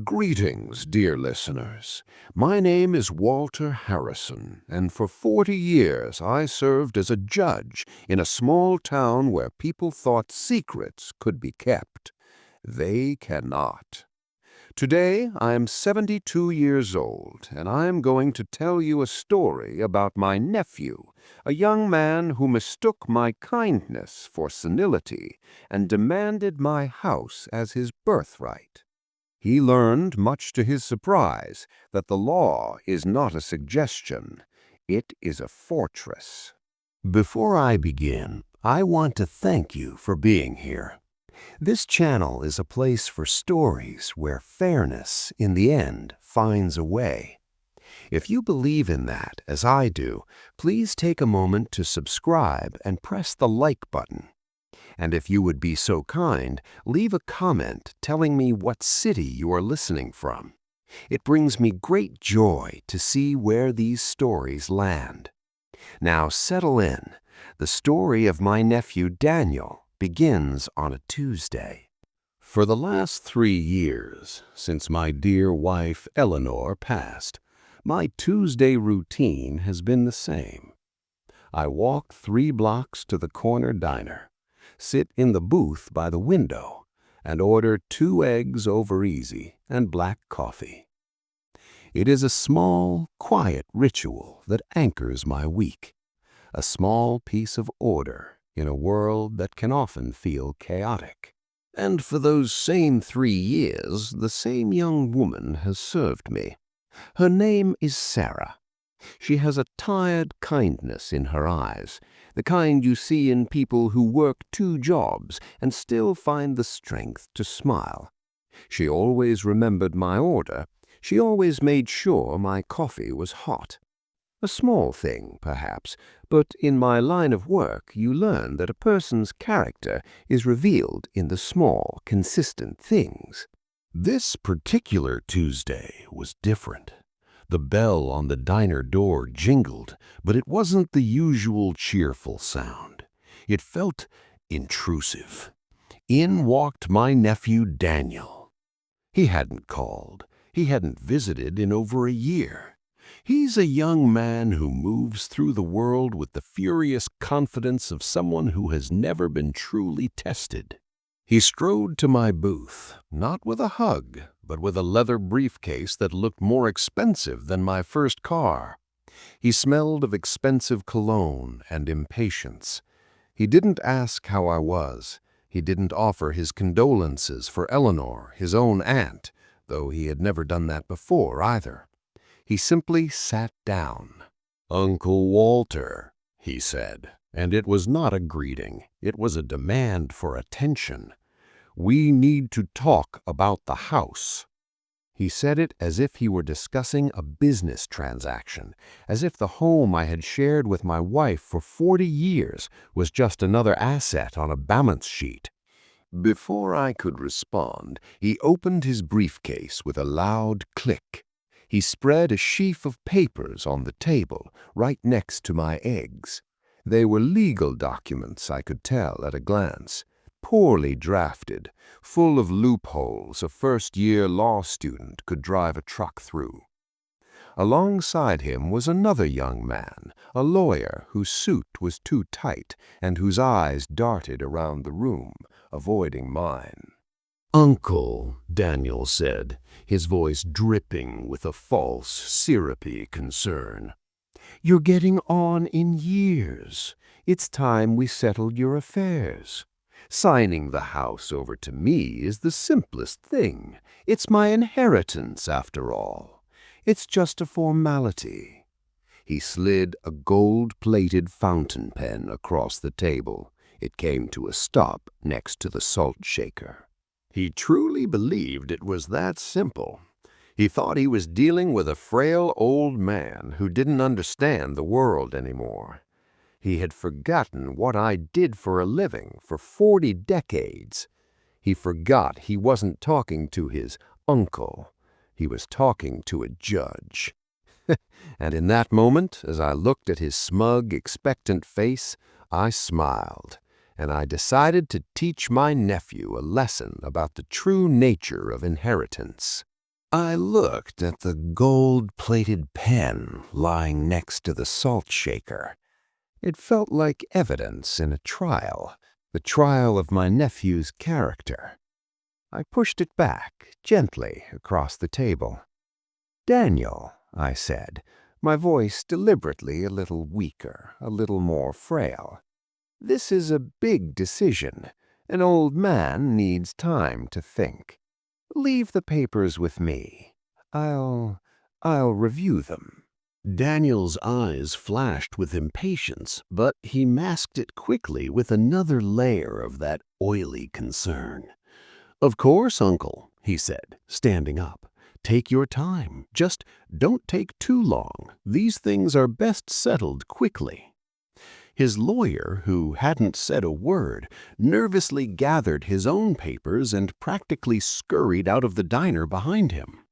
Greetings, dear listeners. My name is Walter Harrison, and for 40 years I served as a judge in a small town where people thought secrets could be kept. They cannot. Today I am 72 years old, and I am going to tell you a story about my nephew, a young man who mistook my kindness for senility and demanded my house as his birthright. He learned, much to his surprise, that the law is not a suggestion, it is a fortress. Before I begin, I want to thank you for being here. This channel is a place for stories where fairness, in the end, finds a way. If you believe in that, as I do, please take a moment to subscribe and press the like button. And if you would be so kind, leave a comment telling me what city you are listening from. It brings me great joy to see where these stories land. Now settle in. The story of my nephew Daniel begins on a Tuesday. For the last 3 years, since my dear wife Eleanor passed, my Tuesday routine has been the same. I walk 3 blocks to the corner diner, sit in the booth by the window, and order 2 eggs over easy and black coffee. It is a small, quiet ritual that anchors my week, a small piece of order in a world that can often feel chaotic. And for those same 3 years, the same young woman has served me. Her name is Sarah. She has a tired kindness in her eyes, the kind you see in people who work 2 jobs and still find the strength to smile. She always remembered my order. She always made sure my coffee was hot. A small thing, perhaps, but in my line of work you learn that a person's character is revealed in the small, consistent things. This particular Tuesday was different. The bell on the diner door jingled, but it wasn't the usual cheerful sound. It felt intrusive. In walked my nephew Daniel. He hadn't called. He hadn't visited in over a year. He's a young man who moves through the world with the furious confidence of someone who has never been truly tested. He strode to my booth, not with a hug, but with a leather briefcase that looked more expensive than my first car. He smelled of expensive cologne and impatience. He didn't ask how I was. He didn't offer his condolences for Eleanor, his own aunt, though he had never done that before either. He simply sat down. "Uncle Walter," he said, and it was not a greeting. It was a demand for attention. "We need to talk about the house." He said it as if he were discussing a business transaction, as if the home I had shared with my wife for 40 years was just another asset on a balance sheet. Before I could respond, he opened his briefcase with a loud click. He spread a sheaf of papers on the table, right next to my eggs. They were legal documents, I could tell at a glance. Poorly drafted, full of loopholes a first-year law student could drive a truck through. Alongside him was another young man, a lawyer whose suit was too tight and whose eyes darted around the room, avoiding mine. "Uncle," Daniel said, his voice dripping with a false, syrupy concern. "You're getting on in years. It's time we settled your affairs. Signing the house over to me is the simplest thing. It's my inheritance, after all. It's just a formality." He slid a gold-plated fountain pen across the table. It came to a stop next to the salt shaker. He truly believed it was that simple. He thought he was dealing with a frail old man who didn't understand the world anymore. He had forgotten what I did for a living for 40 decades. He forgot he wasn't talking to his uncle. He was talking to a judge. And in that moment, as I looked at his smug, expectant face, I smiled, and I decided to teach my nephew a lesson about the true nature of inheritance. I looked at the gold-plated pen lying next to the salt shaker. It felt like evidence in a trial, the trial of my nephew's character. I pushed it back, gently, across the table. "Daniel," I said, my voice deliberately a little weaker, a little more frail. "This is a big decision. An old man needs time to think. Leave the papers with me. I'll review them." Daniel's eyes flashed with impatience, but he masked it quickly with another layer of that oily concern. "Of course, Uncle," he said, standing up. "Take your time. Just don't take too long. These things are best settled quickly." His lawyer, who hadn't said a word, nervously gathered his own papers and practically scurried out of the diner behind him.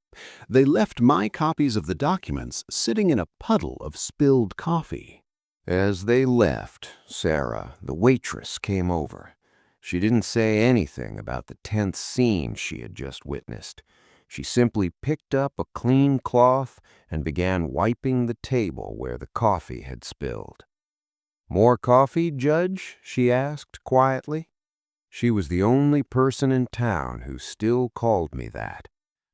They left my copies of the documents sitting in a puddle of spilled coffee. As they left, Sarah, the waitress, came over. She didn't say anything about the tense scene she had just witnessed. She simply picked up a clean cloth and began wiping the table where the coffee had spilled. "More coffee, Judge?" she asked quietly. She was the only person in town who still called me that,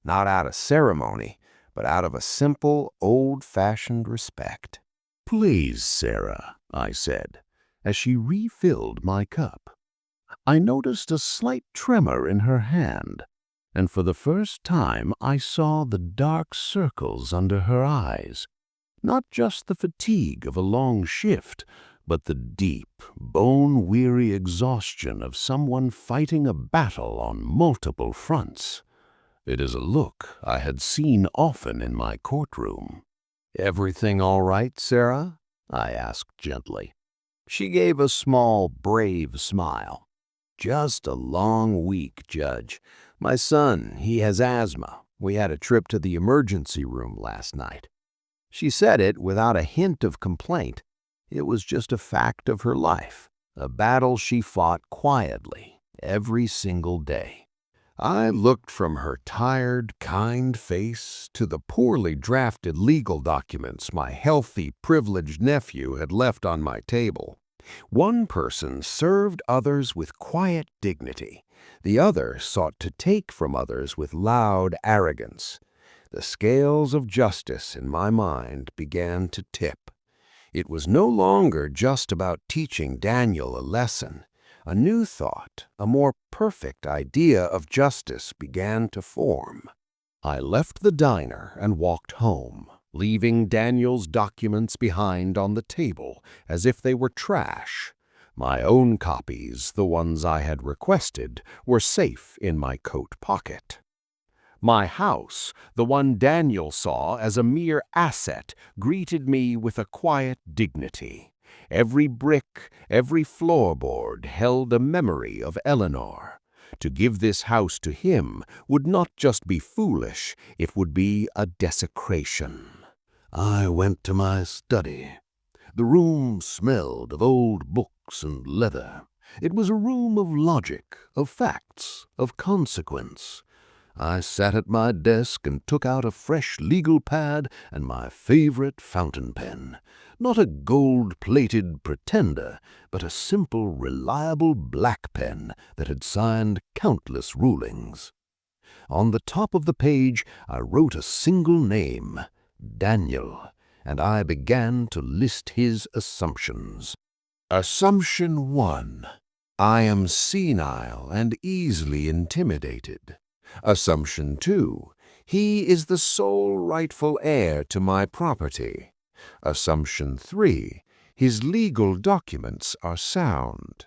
not out of ceremony, but out of a simple, old-fashioned respect. "Please, Sarah," I said, as she refilled my cup. I noticed a slight tremor in her hand, and for the first time I saw the dark circles under her eyes. Not just the fatigue of a long shift, but the deep, bone-weary exhaustion of someone fighting a battle on multiple fronts. It is a look I had seen often in my courtroom. "Everything all right, Sarah?" I asked gently. She gave a small, brave smile. "Just a long week, Judge. My son, he has asthma. We had a trip to the emergency room last night." She said it without a hint of complaint. It was just a fact of her life, a battle she fought quietly every single day. I looked from her tired, kind face to the poorly drafted legal documents my healthy, privileged nephew had left on my table. One person served others with quiet dignity. The other sought to take from others with loud arrogance. The scales of justice in my mind began to tip. It was no longer just about teaching Daniel a lesson. A new thought, a more perfect idea of justice began to form. I left the diner and walked home, leaving Daniel's documents behind on the table as if they were trash. My own copies, the ones I had requested, were safe in my coat pocket. My house, the one Daniel saw as a mere asset, greeted me with a quiet dignity. Every brick, every floorboard held a memory of Eleanor. To give this house to him would not just be foolish, it would be a desecration. I went to my study. The room smelled of old books and leather. It was a room of logic, of facts, of consequence. I sat at my desk and took out a fresh legal pad and my favorite fountain pen. Not a gold-plated pretender, but a simple, reliable black pen that had signed countless rulings. On the top of the page, I wrote a single name, Daniel, and I began to list his assumptions. Assumption 1. I am senile and easily intimidated. Assumption 2. He is the sole rightful heir to my property. Assumption 3. His legal documents are sound.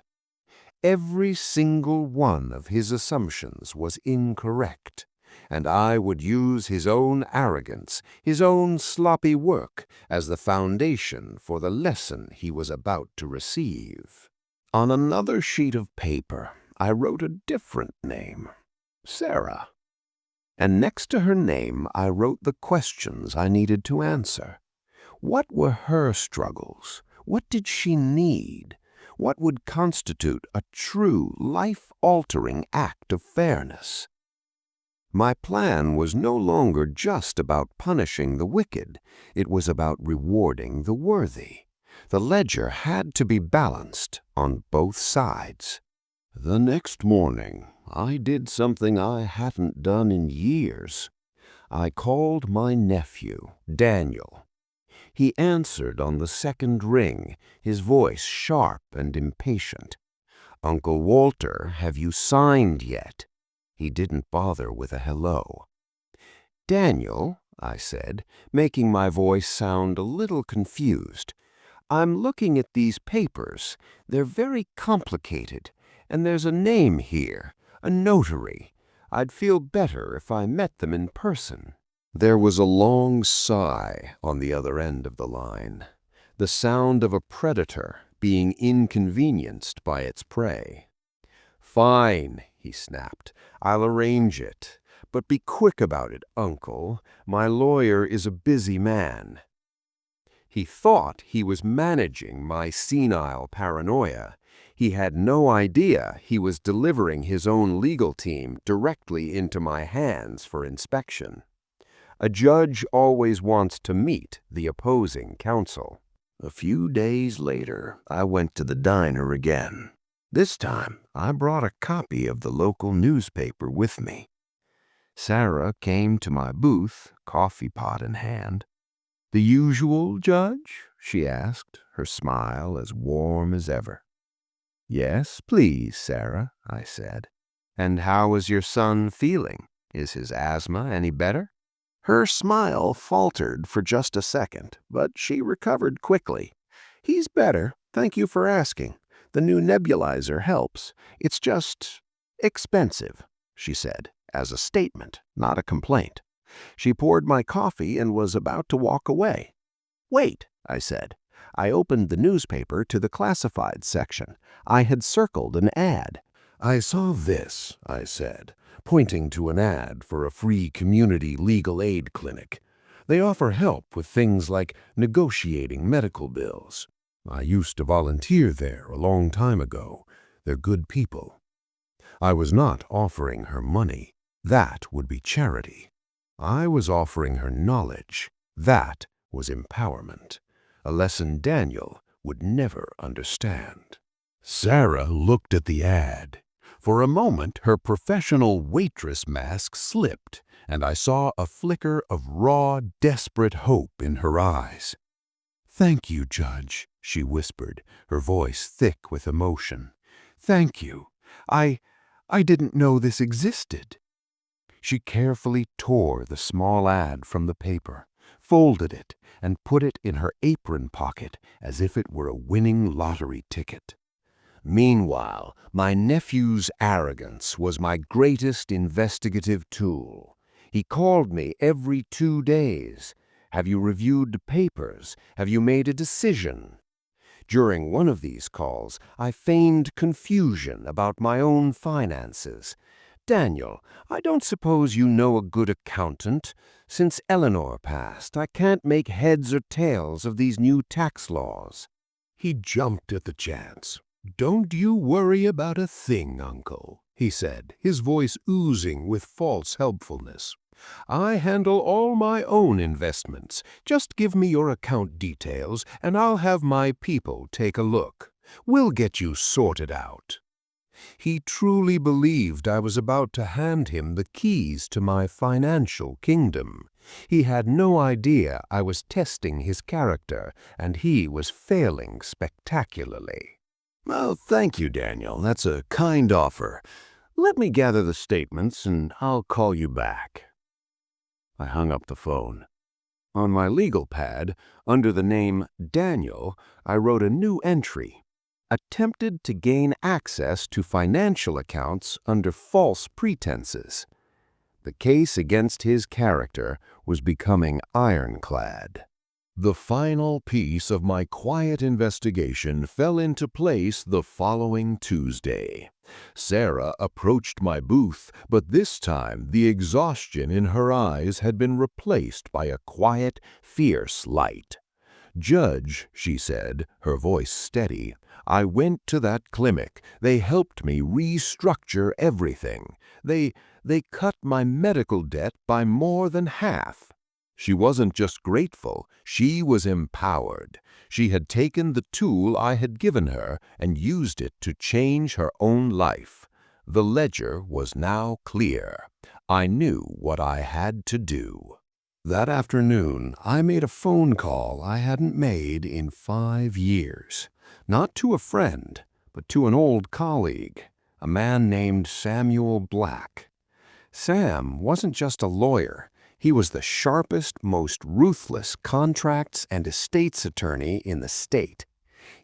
Every single one of his assumptions was incorrect, and I would use his own arrogance, his own sloppy work, as the foundation for the lesson he was about to receive. On another sheet of paper, I wrote a different name. Sarah. And next to her name, I wrote the questions I needed to answer. What were her struggles? What did she need? What would constitute a true, life-altering act of fairness? My plan was no longer just about punishing the wicked. It was about rewarding the worthy. The ledger had to be balanced on both sides. The next morning, I did something I hadn't done in years. I called my nephew, Daniel. He answered on the second ring, his voice sharp and impatient. "Uncle Walter, have you signed yet?" He didn't bother with a hello. "Daniel," I said, making my voice sound a little confused, "I'm looking at these papers. They're very complicated, and there's a name here, a notary. I'd feel better if I met them in person." There was a long sigh on the other end of the line, the sound of a predator being inconvenienced by its prey. "Fine," he snapped. "I'll arrange it. But be quick about it, Uncle. My lawyer is a busy man." He thought he was managing my senile paranoia. He had no idea he was delivering his own legal team directly into my hands for inspection. A judge always wants to meet the opposing counsel. A few days later, I went to the diner again. This time, I brought a copy of the local newspaper with me. Sarah came to my booth, coffee pot in hand. "The usual, Judge?" she asked, her smile as warm as ever. "Yes, please, Sarah," I said. "And how is your son feeling? Is his asthma any better?" Her smile faltered for just a second, but she recovered quickly. "He's better, thank you for asking. The new nebulizer helps. It's just expensive," she said, as a statement, not a complaint. She poured my coffee and was about to walk away. "Wait," I said. I opened the newspaper to the classified section. I had circled an ad. "I saw this," I said, pointing to an ad for a free community legal aid clinic. "They offer help with things like negotiating medical bills. I used to volunteer there a long time ago. They're good people." I was not offering her money. That would be charity. I was offering her knowledge. That was empowerment. A lesson Daniel would never understand. Sarah looked at the ad. For a moment, her professional waitress mask slipped, and I saw a flicker of raw, desperate hope in her eyes. "Thank you, Judge," she whispered, her voice thick with emotion. "Thank you. I didn't know this existed." She carefully tore the small ad from the paper, folded it, and put it in her apron pocket as if it were a winning lottery ticket. Meanwhile, my nephew's arrogance was my greatest investigative tool. He called me every 2 days. "Have you reviewed the papers? Have you made a decision?" During one of these calls, I feigned confusion about my own finances. "Daniel, I don't suppose you know a good accountant. Since Eleanor passed, I can't make heads or tails of these new tax laws." He jumped at the chance. "Don't you worry about a thing, Uncle," he said, his voice oozing with false helpfulness. "I handle all my own investments. Just give me your account details, and I'll have my people take a look. We'll get you sorted out." He truly believed I was about to hand him the keys to my financial kingdom. He had no idea I was testing his character, and he was failing spectacularly. "Well, thank you, Daniel. That's a kind offer. Let me gather the statements, and I'll call you back." I hung up the phone. On my legal pad, under the name Daniel, I wrote a new entry. "Attempted to gain access to financial accounts under false pretenses." The case against his character was becoming ironclad. The final piece of my quiet investigation fell into place the following Tuesday. Sarah approached my booth, but this time the exhaustion in her eyes had been replaced by a quiet, fierce light. "Judge," she said, her voice steady, I went to that clinic. They helped me restructure everything. They cut my medical debt by more than half. She wasn't just grateful, she was empowered. She had taken the tool I had given her and used it to change her own life. The ledger was now clear. I knew what I had to do. That afternoon, I made a phone call I hadn't made in 5 years. Not to a friend, but to an old colleague, a man named Samuel Black. Sam wasn't just a lawyer. He was the sharpest, most ruthless contracts and estates attorney in the state.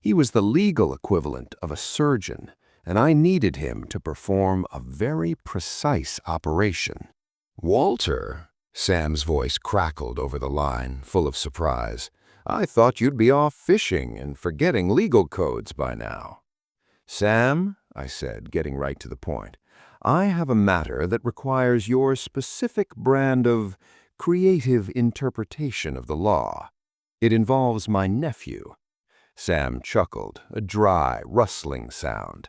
He was the legal equivalent of a surgeon, and I needed him to perform a very precise operation. "Walter," Sam's voice crackled over the line, full of surprise. "I thought you'd be off fishing and forgetting legal codes by now." "Sam," I said, getting right to the point, "I have a matter that requires your specific brand of creative interpretation of the law. It involves my nephew." Sam chuckled, a dry, rustling sound.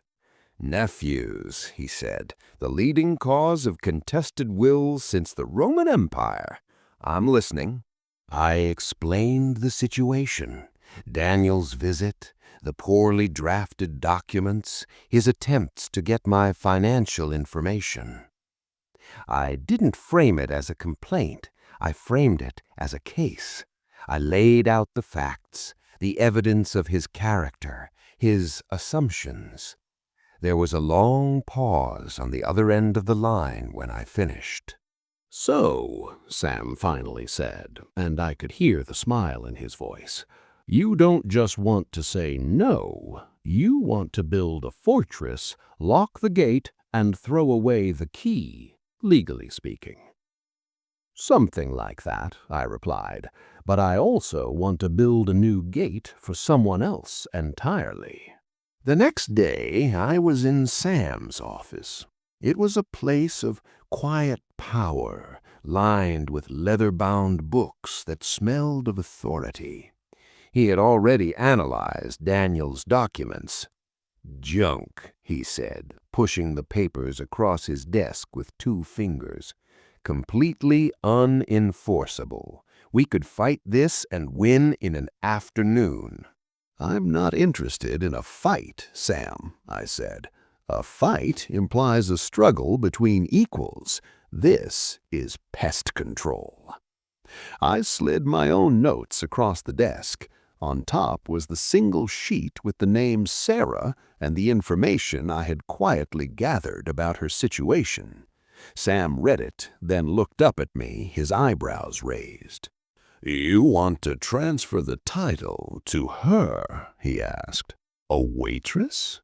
"Nephews," he said, "the leading cause of contested wills since the Roman Empire. I'm listening." I explained the situation. Daniel's visit, the poorly drafted documents, his attempts to get my financial information. I didn't frame it as a complaint. I framed it as a case. I laid out the facts, the evidence of his character, his assumptions. There was a long pause on the other end of the line when I finished. "So," Sam finally said, and I could hear the smile in his voice, "you don't just want to say no. You want to build a fortress, lock the gate, and throw away the key, legally speaking." "Something like that," I replied, "but I also want to build a new gate for someone else entirely." The next day, I was in Sam's office. It was a place of quiet power, lined with leather-bound books that smelled of authority. He had already analyzed Daniel's documents. "Junk," he said, pushing the papers across his desk with 2 fingers. "Completely unenforceable. We could fight this and win in an afternoon." "I'm not interested in a fight, Sam," I said. "A fight implies a struggle between equals. This is pest control." I slid my own notes across the desk. On top was the single sheet with the name Sarah and the information I had quietly gathered about her situation. Sam read it, then looked up at me, his eyebrows raised. "You want to transfer the title to her?" he asked. "A waitress?"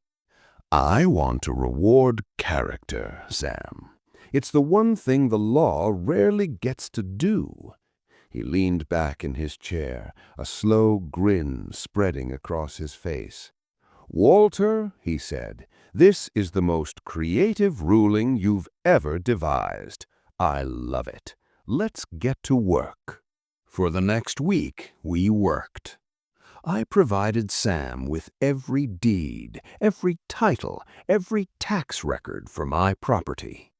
"I want to reward character, Sam. It's the one thing the law rarely gets to do." He leaned back in his chair, a slow grin spreading across his face. "Walter," he said, "this is the most creative ruling you've ever devised. I love it. Let's get to work." For the next week, we worked. I provided Sam with every deed, every title, every tax record for my property.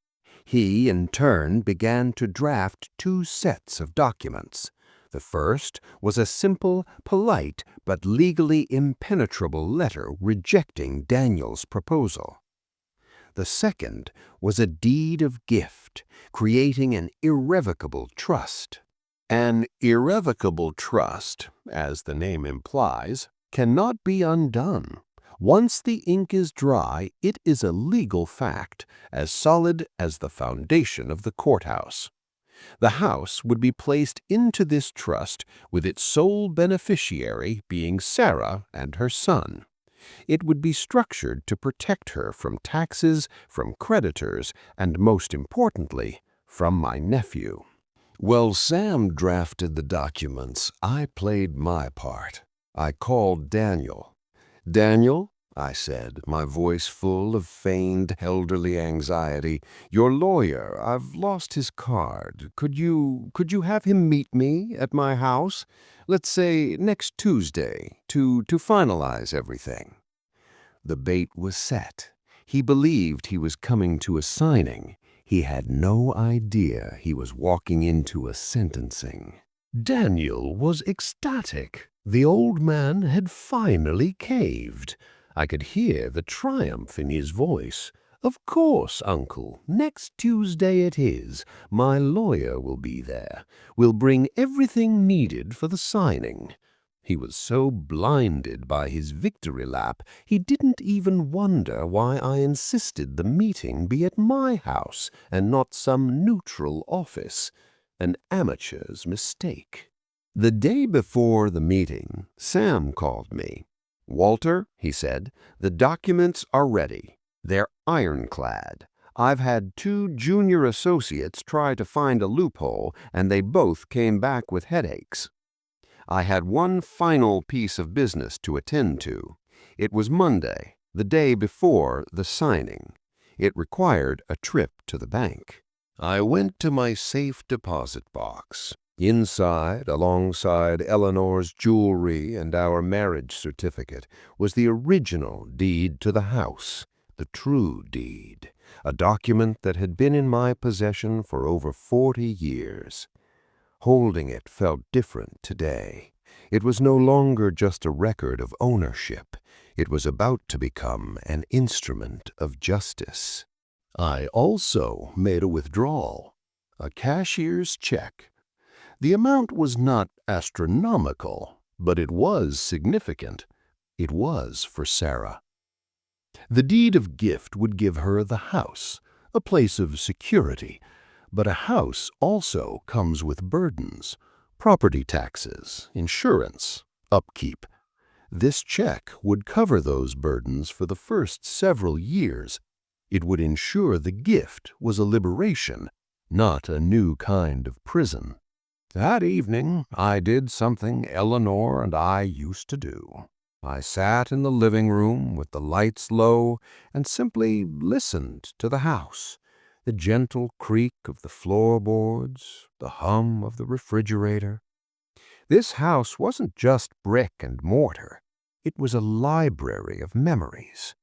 He, in turn, began to draft 2 sets of documents. The first was a simple, polite, but legally impenetrable letter rejecting Daniel's proposal. The second was a deed of gift, creating an irrevocable trust. An irrevocable trust, as the name implies, cannot be undone. Once the ink is dry, it is a legal fact, as solid as the foundation of the courthouse. The house would be placed into this trust with its sole beneficiary being Sarah and her son. It would be structured to protect her from taxes, from creditors, and most importantly, from my nephew. Well, Sam drafted the documents. I played my part. I called Daniel. "Daniel," I said, my voice full of feigned elderly anxiety, "your lawyer, I've lost his card. Could you have him meet me at my house? Let's say next Tuesday, to finalize everything." The bait was set. He believed he was coming to a signing. He had no idea he was walking into a sentencing. Daniel was ecstatic. The old man had finally caved. I could hear the triumph in his voice. "Of course, Uncle. Next Tuesday it is. My lawyer will be there. We'll bring everything needed for the signing." He was so blinded by his victory lap, he didn't even wonder why I insisted the meeting be at my house and not some neutral office. An amateur's mistake. The day before the meeting, Sam called me. "Walter," he said, "the documents are ready. They're ironclad. I've had 2 junior associates try to find a loophole, and they both came back with headaches. I had one final piece of business to attend to. It was Monday, the day before the signing. It required a trip to the bank." I went to my safe deposit box. Inside, alongside Eleanor's jewelry and our marriage certificate, was the original deed to the house, the true deed, a document that had been in my possession for over 40 years. Holding it felt different today. It was no longer just a record of ownership. It was about to become an instrument of justice. I also made a withdrawal, a cashier's check. The amount was not astronomical, but it was significant. It was for Sarah. The deed of gift would give her the house, a place of security. But a house also comes with burdens, property taxes, insurance, upkeep. This check would cover those burdens for the first several years. It would ensure the gift was a liberation, not a new kind of prison. That evening, I did something Eleanor and I used to do. I sat in the living room with the lights low and simply listened to the house. The gentle creak of the floorboards, the hum of the refrigerator. This house wasn't just brick and mortar. It was a library of memories,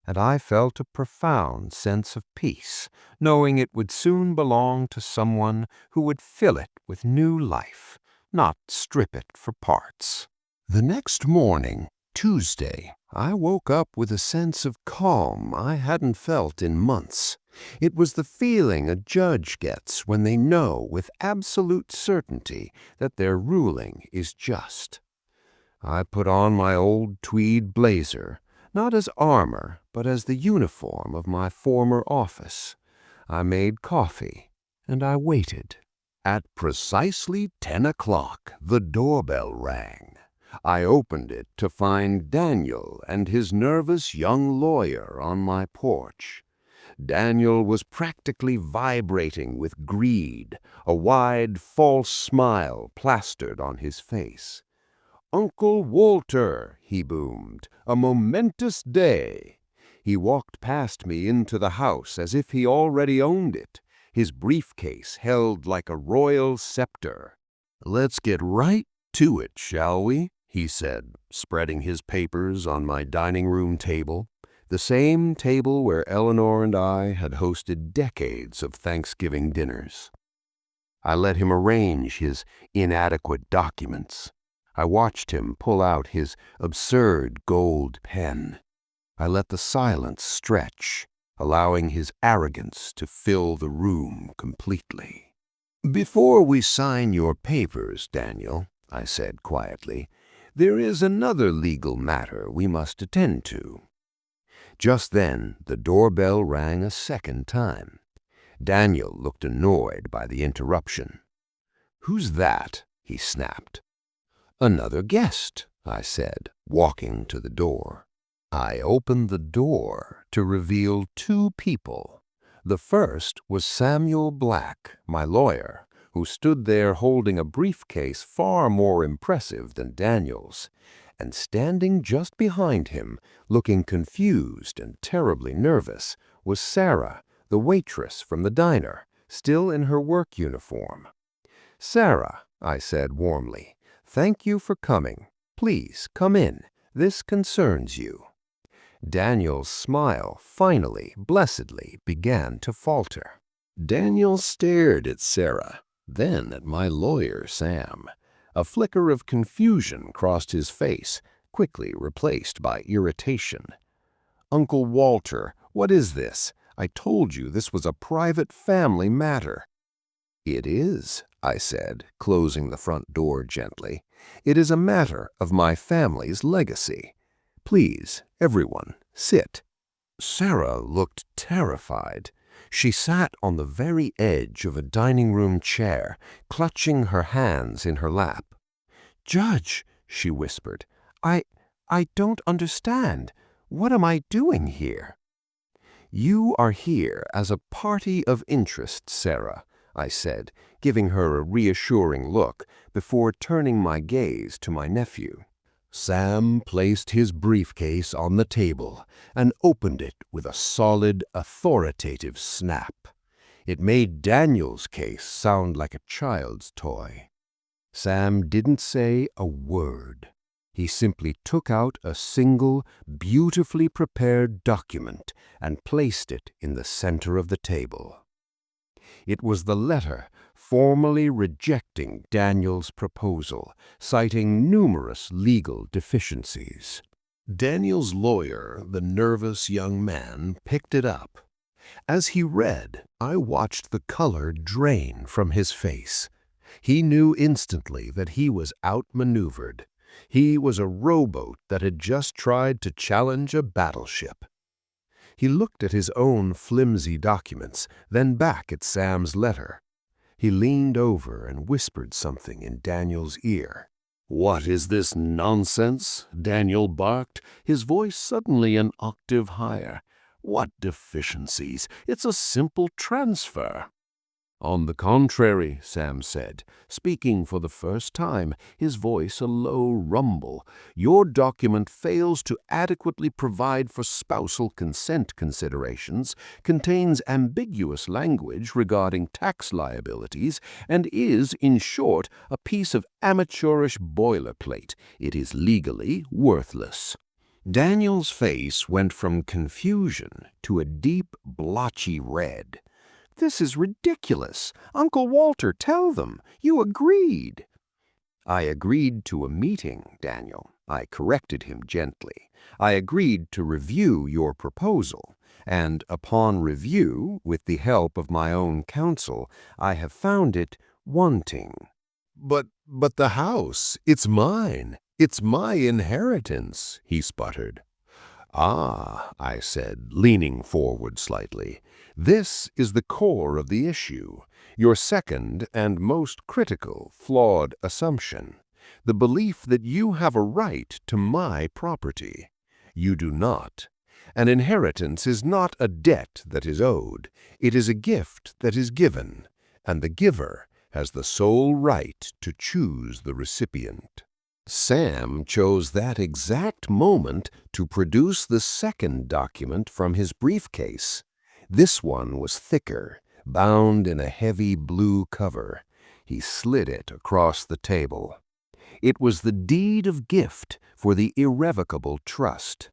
and I felt a profound sense of peace, knowing it would soon belong to someone who would fill it with new life, not strip it for parts. The next morning, Tuesday, I woke up with a sense of calm I hadn't felt in months. It was the feeling a judge gets when they know with absolute certainty that their ruling is just. I put on my old tweed blazer, not as armor, but as the uniform of my former office. I made coffee, and I waited. At precisely 10 o'clock, the doorbell rang. I opened it to find Daniel and his nervous young lawyer on my porch. Daniel was practically vibrating with greed, a wide, false smile plastered on his face. "Uncle Walter," he boomed, "a momentous day." He walked past me into the house as if he already owned it, his briefcase held like a royal scepter. "Let's get right to it, shall we?" he said, spreading his papers on my dining room table, the same table where Eleanor and I had hosted decades of Thanksgiving dinners. I let him arrange his inadequate documents. I watched him pull out his absurd gold pen. I let the silence stretch, allowing his arrogance to fill the room completely. "Before we sign your papers, Daniel," I said quietly, "there is another legal matter we must attend to." Just then, the doorbell rang a second time. Daniel looked annoyed by the interruption. "Who's that?" he snapped. "Another guest," I said, walking to the door. I opened the door to reveal 2 people. The first was Samuel Black, my lawyer, who stood there holding a briefcase far more impressive than Daniel's, and standing just behind him, looking confused and terribly nervous, was Sarah, the waitress from the diner, still in her work uniform. "Sarah," I said warmly, "thank you for coming. Please come in. This concerns you." Daniel's smile finally, blessedly, began to falter. Daniel stared at Sarah, then at my lawyer, Sam. A flicker of confusion crossed his face, quickly replaced by irritation. "Uncle Walter, what is this? I told you this was a private family matter." "It is," I said, closing the front door gently. "It is a matter of my family's legacy. Please, everyone, sit." Sarah looked terrified. She sat on the very edge of a dining room chair, clutching her hands in her lap. "Judge," she whispered, I don't understand. What am I doing here?" "You are here as a party of interest, Sarah," I said, giving her a reassuring look before turning my gaze to my nephew. Sam placed his briefcase on the table and opened it with a solid, authoritative snap. It made Daniel's case sound like a child's toy. Sam didn't say a word. He simply took out a single, beautifully prepared document and placed it in the center of the table. It was the letter formally rejecting Daniel's proposal, citing numerous legal deficiencies. Daniel's lawyer, the nervous young man, picked it up. As he read, I watched the color drain from his face. He knew instantly that he was outmaneuvered. He was a rowboat that had just tried to challenge a battleship. He looked at his own flimsy documents, then back at Sam's letter. He leaned over and whispered something in Daniel's ear. "What is this nonsense?" Daniel barked, his voice suddenly an octave higher. "What deficiencies? It's a simple transfer." "On the contrary," Sam said, speaking for the first time, his voice a low rumble, "your document fails to adequately provide for spousal consent considerations, contains ambiguous language regarding tax liabilities, and is, in short, a piece of amateurish boilerplate. It is legally worthless." Daniel's face went from confusion to a deep, blotchy red. "This is ridiculous. Uncle Walter, tell them. You agreed." "I agreed to a meeting, Daniel." I corrected him gently. "I agreed to review your proposal, and upon review, with the help of my own counsel, I have found it wanting." But the house, it's mine. It's my inheritance," he sputtered. "Ah," I said, leaning forward slightly, "this is the core of the issue, your second and most critical, flawed assumption, the belief that you have a right to my property. You do not. An inheritance is not a debt that is owed. It is a gift that is given, and the giver has the sole right to choose the recipient." Sam chose that exact moment to produce the second document from his briefcase. This one was thicker, bound in a heavy blue cover. He slid it across the table. It was the deed of gift for the irrevocable trust.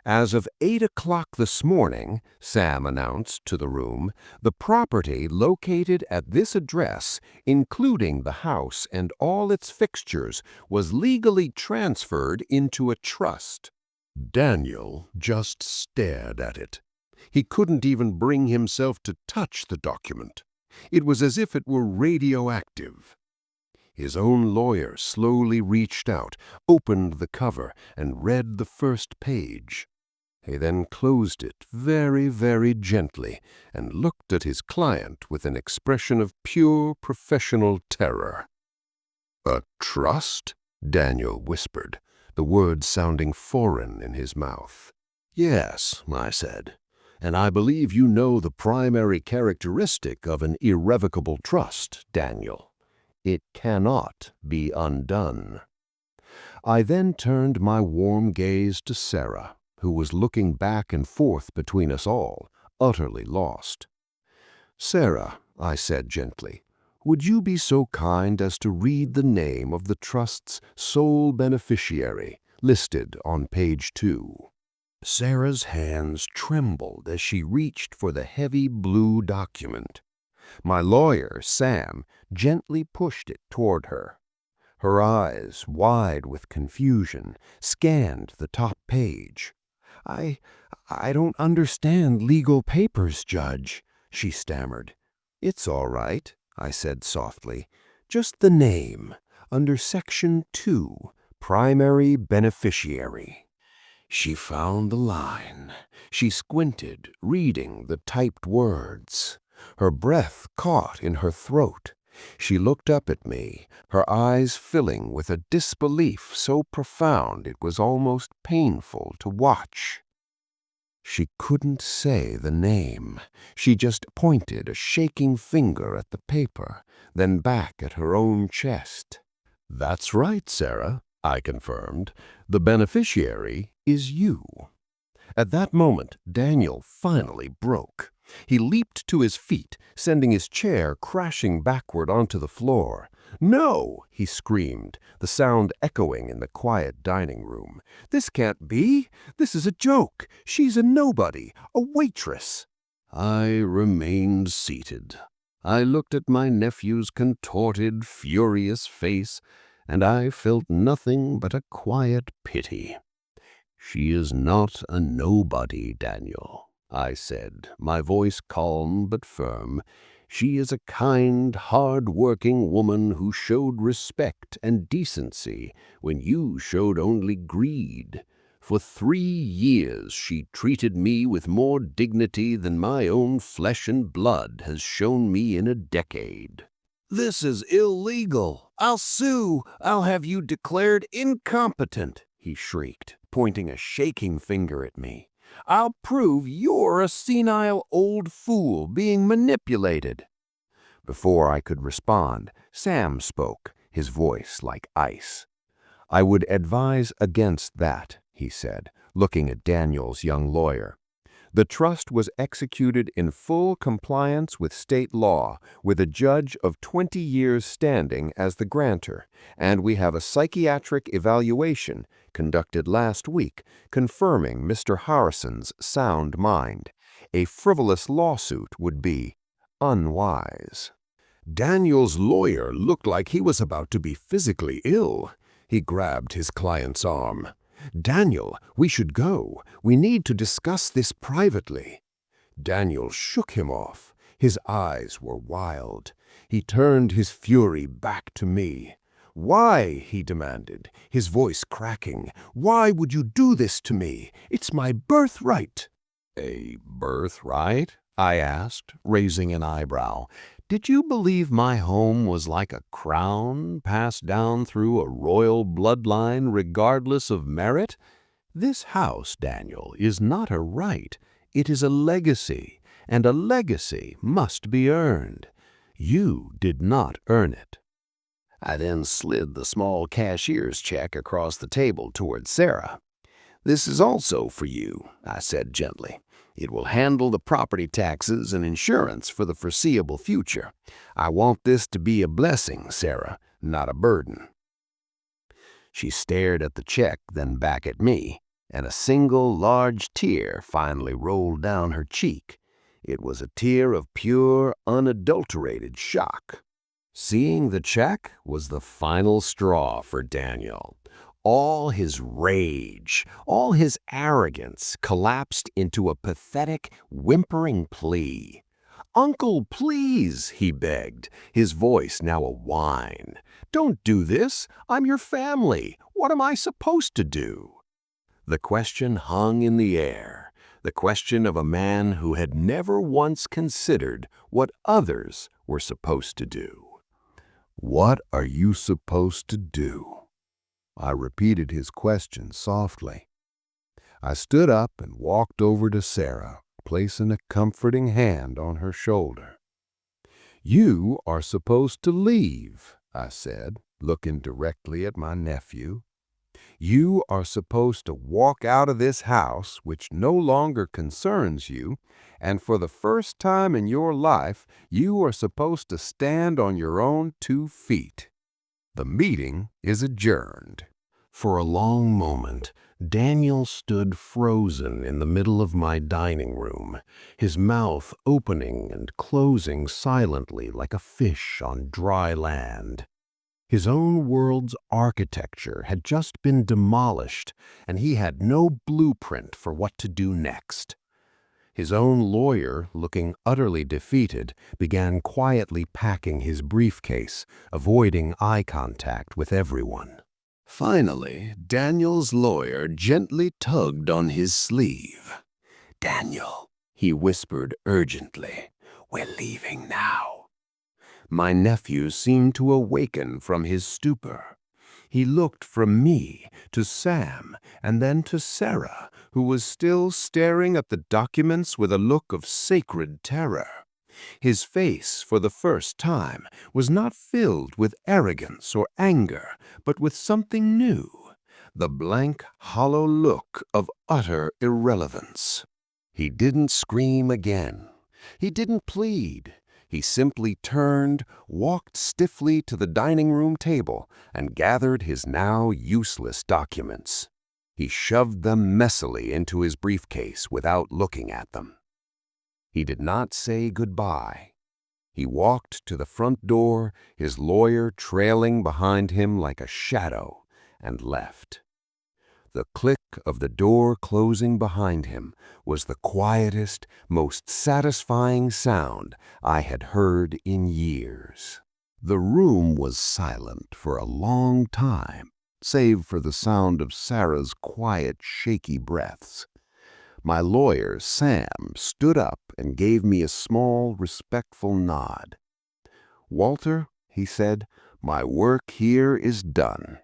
"As of 8 o'clock this morning," Sam announced to the room, "the property located at this address, including the house and all its fixtures, was legally transferred into a trust." Daniel just stared at it. He couldn't even bring himself to touch the document. It was as if it were radioactive. His own lawyer slowly reached out, opened the cover, and read the first page. He then closed it very, very gently and looked at his client with an expression of pure professional terror. "A trust?" Daniel whispered, the words sounding foreign in his mouth. "Yes," I said, "and I believe you know the primary characteristic of an irrevocable trust, Daniel. It cannot be undone." I then turned my warm gaze to Sarah, who was looking back and forth between us all, utterly lost. "Sarah," I said gently, "would you be so kind as to read the name of the trust's sole beneficiary, listed on page 2? Sarah's hands trembled as she reached for the heavy blue document. My lawyer, Sam, gently pushed it toward her. Her eyes, wide with confusion, scanned the top page. I don't understand legal papers, Judge," she stammered. "It's all right," I said softly. "Just the name, under Section 2, Primary Beneficiary." She found the line. She squinted, reading the typed words. Her breath caught in her throat. She looked up at me, her eyes filling with a disbelief so profound it was almost painful to watch. She couldn't say the name. She just pointed a shaking finger at the paper, then back at her own chest. "That's right, Sarah," I confirmed. "The beneficiary is you." At that moment, Daniel finally broke. He leaped to his feet, sending his chair crashing backward onto the floor. "No!" he screamed, the sound echoing in the quiet dining room. "This can't be! This is a joke! She's a nobody, a waitress!" I remained seated. I looked at my nephew's contorted, furious face, and I felt nothing but a quiet pity. "She is not a nobody, Daniel," I said, my voice calm but firm. "She is a kind, hard-working woman who showed respect and decency when you showed only greed. For 3 years she treated me with more dignity than my own flesh and blood has shown me in a decade." "This is illegal! I'll sue! I'll have you declared incompetent!" he shrieked, pointing a shaking finger at me. "I'll prove you're a senile old fool being manipulated." Before I could respond, Sam spoke, his voice like ice. "I would advise against that," he said, looking at Daniel's young lawyer. "The trust was executed in full compliance with state law, with a judge of 20 years standing as the grantor, and we have a psychiatric evaluation conducted last week confirming Mr. Harrison's sound mind. A frivolous lawsuit would be unwise." Daniel's lawyer looked like he was about to be physically ill. He grabbed his client's arm. "Daniel, we should go. We need to discuss this privately." Daniel shook him off. His eyes were wild. He turned his fury back to me. "Why?" he demanded, his voice cracking. "Why would you do this to me? It's my birthright." "A birthright?" I asked, raising an eyebrow. "Did you believe my home was like a crown passed down through a royal bloodline regardless of merit? This house, Daniel, is not a right. It is a legacy, and a legacy must be earned. You did not earn it." I then slid the small cashier's check across the table toward Sarah. "This is also for you," I said gently. "It will handle the property taxes and insurance for the foreseeable future. I want this to be a blessing, Sarah, not a burden." She stared at the check, then back at me, and a single large tear finally rolled down her cheek. It was a tear of pure, unadulterated shock. Seeing the check was the final straw for Daniel. All his rage, all his arrogance collapsed into a pathetic, whimpering plea. "Uncle, please," he begged, his voice now a whine. "Don't do this. I'm your family. What am I supposed to do?" The question hung in the air, the question of a man who had never once considered what others were supposed to do. "What are you supposed to do?" I repeated his question softly. I stood up and walked over to Sarah, placing a comforting hand on her shoulder. "You are supposed to leave," I said, looking directly at my nephew. "You are supposed to walk out of this house, which no longer concerns you, and for the first time in your life, you are supposed to stand on your own 2 feet. The meeting is adjourned." For a long moment, Daniel stood frozen in the middle of my dining room, his mouth opening and closing silently like a fish on dry land. His own world's architecture had just been demolished, and he had no blueprint for what to do next. His own lawyer, looking utterly defeated, began quietly packing his briefcase, avoiding eye contact with everyone. Finally, Daniel's lawyer gently tugged on his sleeve. "Daniel," he whispered urgently, "we're leaving now." My nephew seemed to awaken from his stupor. He looked from me to Sam and then to Sarah, who was still staring at the documents with a look of sacred terror. His face, for the first time, was not filled with arrogance or anger, but with something new, the blank, hollow look of utter irrelevance. He didn't scream again. He didn't plead. He simply turned, walked stiffly to the dining room table, and gathered his now useless documents. He shoved them messily into his briefcase without looking at them. He did not say goodbye. He walked to the front door, his lawyer trailing behind him like a shadow, and left. The click of the door closing behind him was the quietest, most satisfying sound I had heard in years. The room was silent for a long time, save for the sound of Sarah's quiet, shaky breaths. My lawyer, Sam, stood up and gave me a small, respectful nod. "Walter," he said, "my work here is done.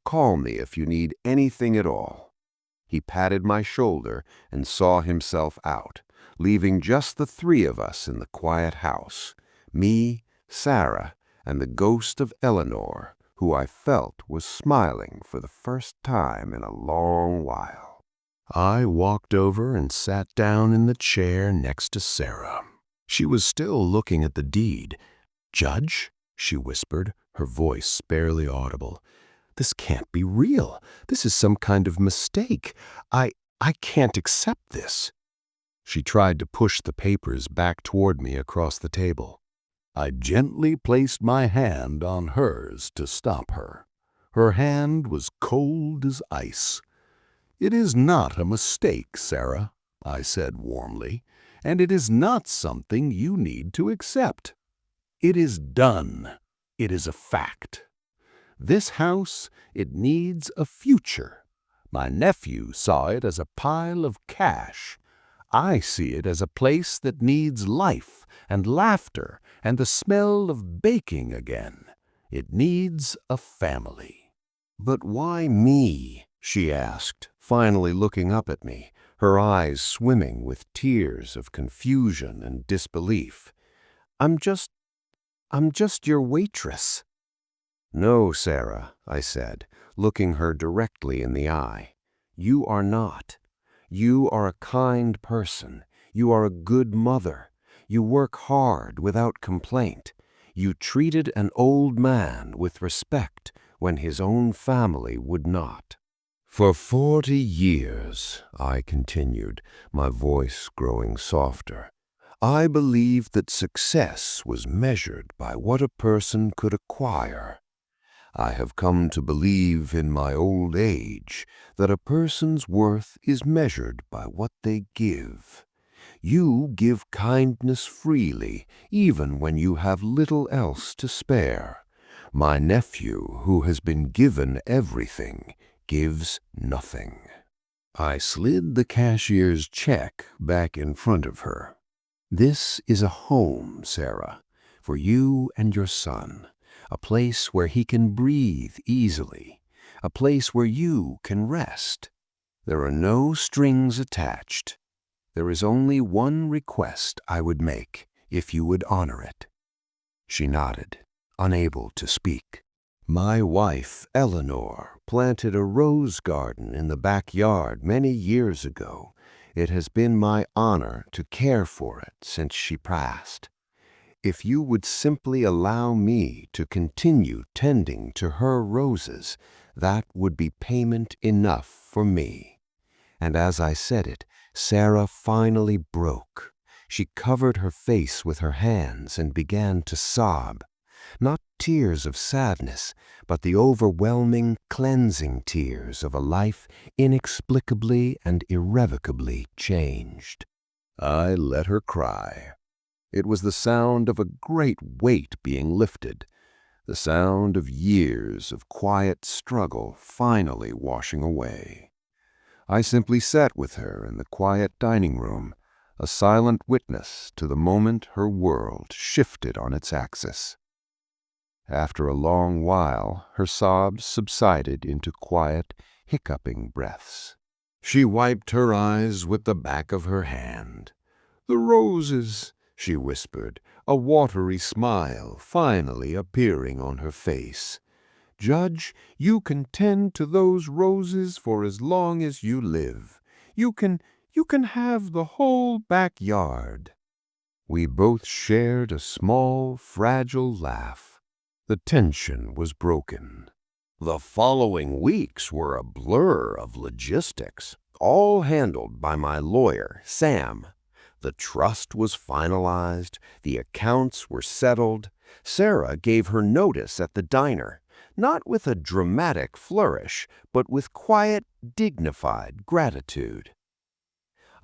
Call me if you need anything at all." He patted my shoulder and saw himself out, leaving just the three of us in the quiet house, me, Sarah, and the ghost of Eleanor, who I felt was smiling for the first time in a long while. I walked over and sat down in the chair next to Sarah. She was still looking at the deed. "Judge," she whispered, her voice barely audible, "this can't be real. This is some kind of mistake. I can't accept this." She tried to push the papers back toward me across the table. I gently placed my hand on hers to stop her. Her hand was cold as ice. "It is not a mistake, Sarah," I said warmly, "and it is not something you need to accept. It is done. It is a fact. This house, it needs a future. My nephew saw it as a pile of cash. I see it as a place that needs life and laughter and the smell of baking again. It needs a family." "But why me?" she asked, finally looking up at me, her eyes swimming with tears of confusion and disbelief. I'm just your waitress." "No, Sarah," I said, looking her directly in the eye. "You are not. You are a kind person. You are a good mother. You work hard without complaint. You treated an old man with respect when his own family would not." "For 40 years," I continued, my voice growing softer, "I believed that success was measured by what a person could acquire. I have come to believe in my old age that a person's worth is measured by what they give. You give kindness freely, even when you have little else to spare. My nephew, who has been given everything, gives nothing." I slid the cashier's check back in front of her. "This is a home, Sarah, for you and your son. A place where he can breathe easily, a place where you can rest. There are no strings attached. There is only one request I would make, if you would honor it." She nodded, unable to speak. "My wife, Eleanor, planted a rose garden in the backyard many years ago. It has been my honor to care for it since she passed. If you would simply allow me to continue tending to her roses, that would be payment enough for me." And as I said it, Sarah finally broke. She covered her face with her hands and began to sob. Not tears of sadness, but the overwhelming, cleansing tears of a life inexplicably and irrevocably changed. I let her cry. It was the sound of a great weight being lifted, the sound of years of quiet struggle finally washing away. I simply sat with her in the quiet dining room, a silent witness to the moment her world shifted on its axis. After a long while, her sobs subsided into quiet, hiccuping breaths. She wiped her eyes with the back of her hand. "The roses," she whispered, a watery smile finally appearing on her face. "Judge, you can tend to those roses for as long as you live. You can have the whole backyard." We both shared a small, fragile laugh. The tension was broken. The following weeks were a blur of logistics, all handled by my lawyer, Sam. The trust was finalized, the accounts were settled. Sarah gave her notice at the diner, not with a dramatic flourish, but with quiet, dignified gratitude.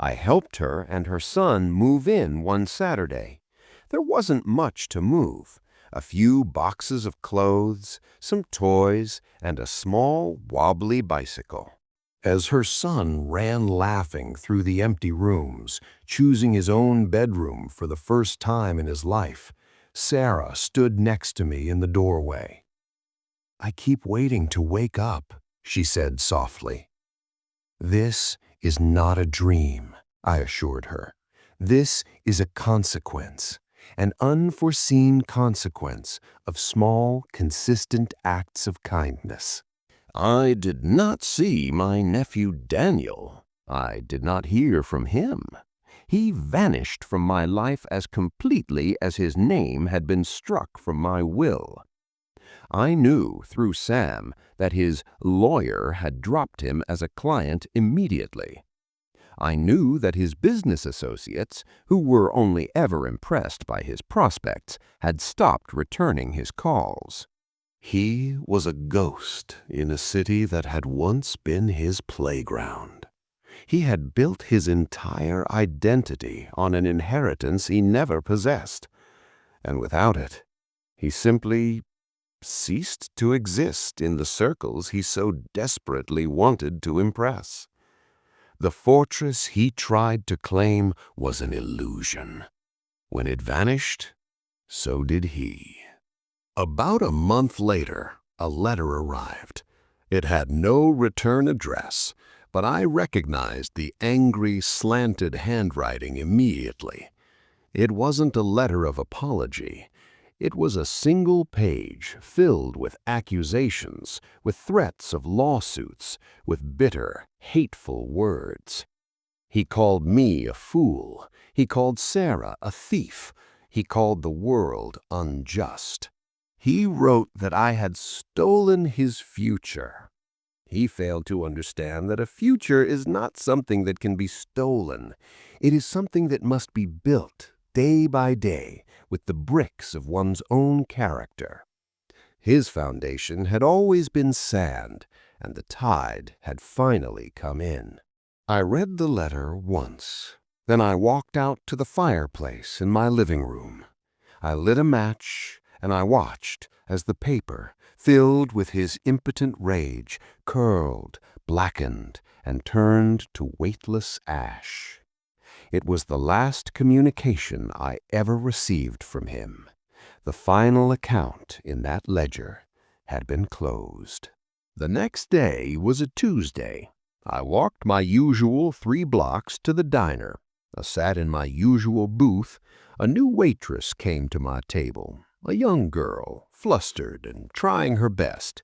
I helped her and her son move in one Saturday. There wasn't much to move. A few boxes of clothes, some toys, and a small, wobbly bicycle. As her son ran laughing through the empty rooms, choosing his own bedroom for the first time in his life, Sarah stood next to me in the doorway. "I keep waiting to wake up," she said softly. "This is not a dream," I assured her. "This is a consequence, an unforeseen consequence of small, consistent acts of kindness." I did not see my nephew Daniel. I did not hear from him. He vanished from my life as completely as his name had been struck from my will. I knew through Sam that his lawyer had dropped him as a client immediately. I knew that his business associates, who were only ever impressed by his prospects, had stopped returning his calls. He was a ghost in a city that had once been his playground. He had built his entire identity on an inheritance he never possessed, and without it, he simply ceased to exist in the circles he so desperately wanted to impress. The fortress he tried to claim was an illusion. When it vanished, so did he. About a month later, a letter arrived. It had no return address, but I recognized the angry, slanted handwriting immediately. It wasn't a letter of apology. It was a single page filled with accusations, with threats of lawsuits, with bitter, hateful words. He called me a fool. He called Sarah a thief. He called the world unjust. He wrote that I had stolen his future. He failed to understand that a future is not something that can be stolen. It is something that must be built day by day with the bricks of one's own character. His foundation had always been sand, and the tide had finally come in. I read the letter once. Then I walked out to the fireplace in my living room. I lit a match, and I watched as the paper, filled with his impotent rage, curled, blackened, and turned to weightless ash. It was the last communication I ever received from him. The final account in that ledger had been closed. The next day was a Tuesday. I walked my usual 3 blocks to the diner. I sat in my usual booth. A new waitress came to my table, a young girl, flustered and trying her best.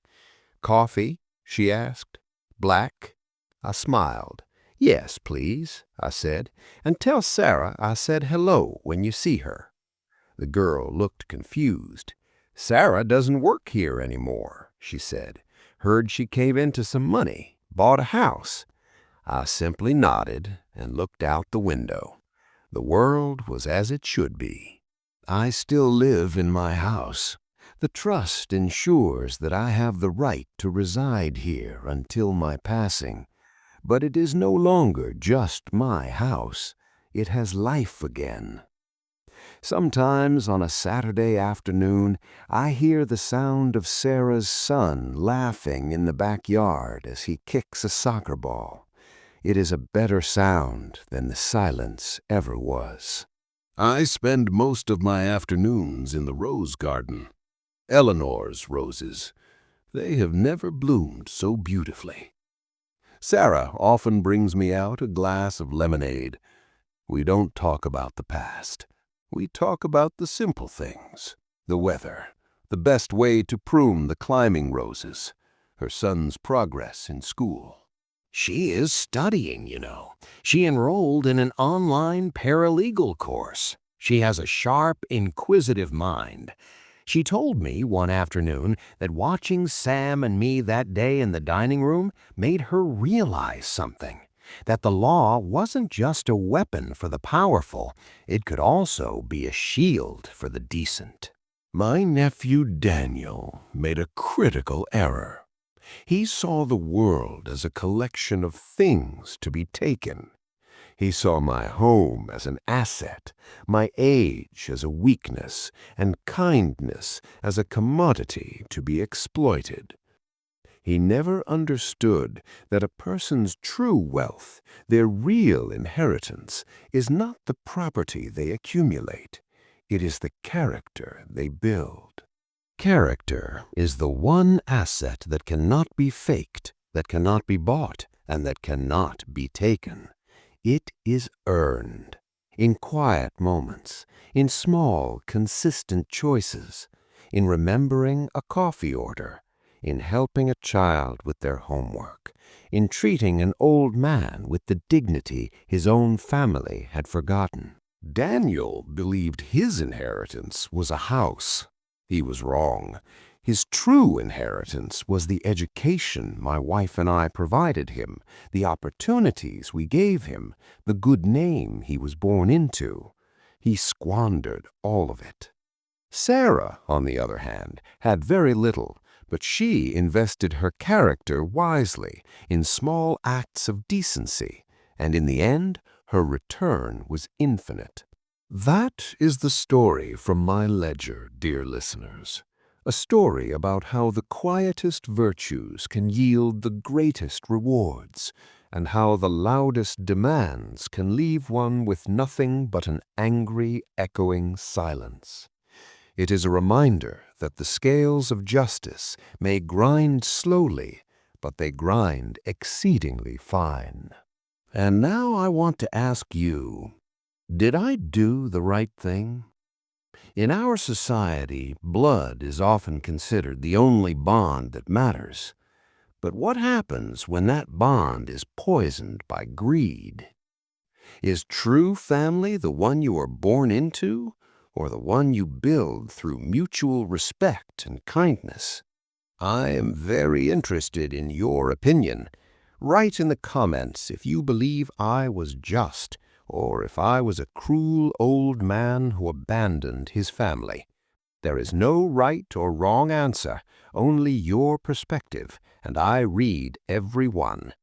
"Coffee?" she asked. "Black?" I smiled. "Yes, please," I said, "and tell Sarah I said hello when you see her." The girl looked confused. "Sarah doesn't work here anymore," she said. "Heard she came into some money, bought a house." I simply nodded and looked out the window. The world was as it should be. I still live in my house. The trust ensures that I have the right to reside here until my passing. But it is no longer just my house. It has life again. Sometimes on a Saturday afternoon, I hear the sound of Sarah's son laughing in the backyard as he kicks a soccer ball. It is a better sound than the silence ever was. I spend most of my afternoons in the rose garden. Eleanor's roses. They have never bloomed so beautifully. Sarah often brings me out a glass of lemonade. We don't talk about the past. We talk about the simple things, the weather, the best way to prune the climbing roses, her son's progress in school. She is studying, you know. She enrolled in an online paralegal course. She has a sharp, inquisitive mind. She told me one afternoon that watching Sam and me that day in the dining room made her realize something. That the law wasn't just a weapon for the powerful, it could also be a shield for the decent. My nephew Daniel made a critical error. He saw the world as a collection of things to be taken. He saw my home as an asset, my age as a weakness, and kindness as a commodity to be exploited. He never understood that a person's true wealth, their real inheritance, is not the property they accumulate. It is the character they build. Character is the one asset that cannot be faked, that cannot be bought, and that cannot be taken. It is earned in quiet moments, in small, consistent choices, in remembering a coffee order, in helping a child with their homework, in treating an old man with the dignity his own family had forgotten. Daniel believed his inheritance was a house. He was wrong. His true inheritance was the education my wife and I provided him, the opportunities we gave him, the good name he was born into. He squandered all of it. Sarah, on the other hand, had very little, but she invested her character wisely in small acts of decency, and in the end, her return was infinite. That is the story from my ledger, dear listeners. A story about how the quietest virtues can yield the greatest rewards, and how the loudest demands can leave one with nothing but an angry, echoing silence. It is a reminder that the scales of justice may grind slowly, but they grind exceedingly fine. And now I want to ask you, did I do the right thing? In our society, blood is often considered the only bond that matters. But what happens when that bond is poisoned by greed? Is true family the one you are born into, or the one you build through mutual respect and kindness? I am very interested in your opinion. Write in the comments if you believe I was just, or if I was a cruel old man who abandoned his family. There is no right or wrong answer, only your perspective, and I read every one.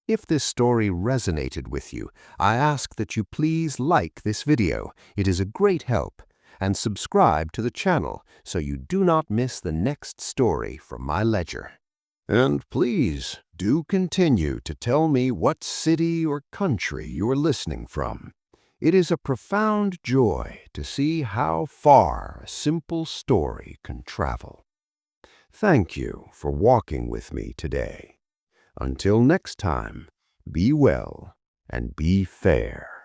If this story resonated with you, I ask that you please like this video. It is a great help. And subscribe to the channel so you do not miss the next story from my ledger. And please do continue to tell me what city or country you are listening from. It is a profound joy to see how far a simple story can travel. Thank you for walking with me today. Until next time, be well and be fair.